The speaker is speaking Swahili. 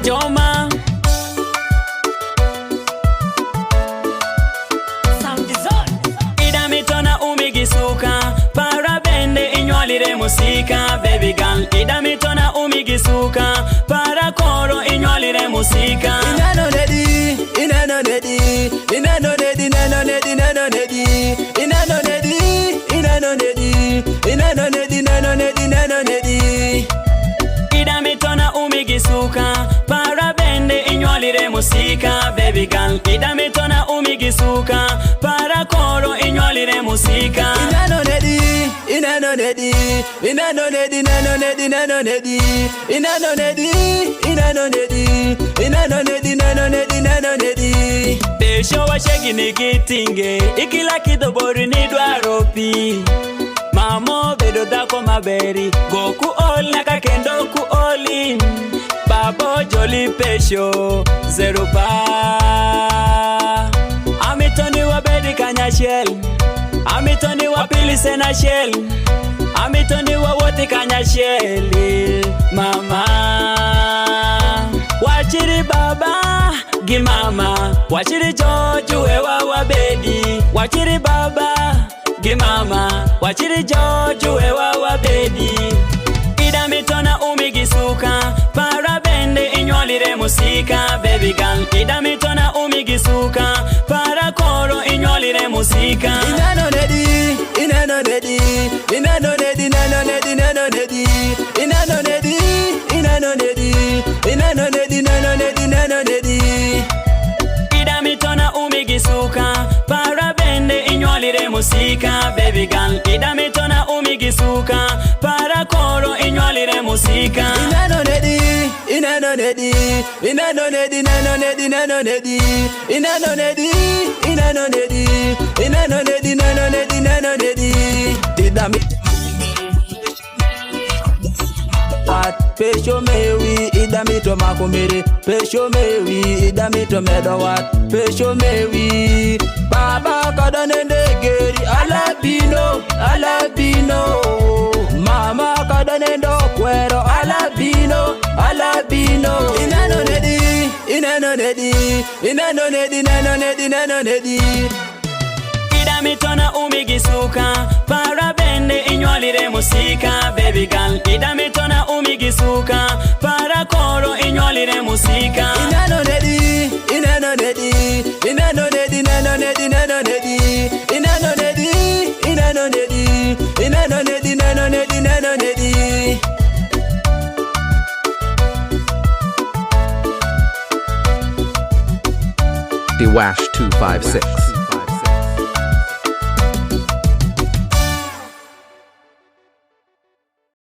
Ajoma. Ida mitona umigisuka, parabende inywalire musika. Baby girl, ida mitona umigisuka, para koro inywalire musika. Inano nedi, inano nedi, inano nedi, inano nedi, inano nedi, inano nedi, inano nedi, inano nedi, inano nedi, inano nedi. Ida mitona umigisuka, parabende inywalire musika. Baby girl, ida mitona umigisuka, para koro inywalire musika. Inano nedi, inano nedi, inano nedi, inano nedi, inano nedi, inano nedi, inano nedi, inano nedi, inano nedi, inano nedi. Pesho wa shegi nikitinge, ikila kidobori ni dwaropi. Mamo bedo dako maberi, goku ol naka kendo ku olin. Babo joli pesho, zero pa. Amitoni wa bedi kanya shell, amitoni wa pili sena shell, amitoni wa wote kanya shell. Mama wachiri baba gimama, wachiri joju ewa wa bedi. Wachiri baba gimama, wachiri joju ewa wa bedi. Ida mitona umigisuka, parabende inywalire musika. Baby girl, ida mitona umigisuka, para koro inywalire musika. Inano nedi, inano nedi, inano nedi, inano nedi, inano nedi, inano nedi, inano nedi, inano nedi, inano nedi, inano nedi. Ida mitona umigisuka, parabende inywalire musika. Baby girl, ida mitona umigisuka, para koro inywalire musika. Inano nedi, inano nedi, inano nedi, inano nedi, inano nedi, inano nedi, inano nedi, inano nedi, inano nedi, inano nedi. Tidami wat pesho mewi idamito makumiri, pesho mewi idamito medo wat pesho mewi. Baba kadane ndegeri alabino, alabino. Mama kadane ndo kwero alabino, alabino. Inano nedi, inano nedi, inano nedi, inano nedi, inano nedi. Ida mitona umigisuka, parabende inywalire musika. Baby girl, ida mitona umigisuka, para koro inywalire musika. Inano nedi, inano nedi, inano nedi, inano nedi, inano nedi, inano nedi, inano nedi, inano nedi, inano nedi, inano nedi. Wash 256.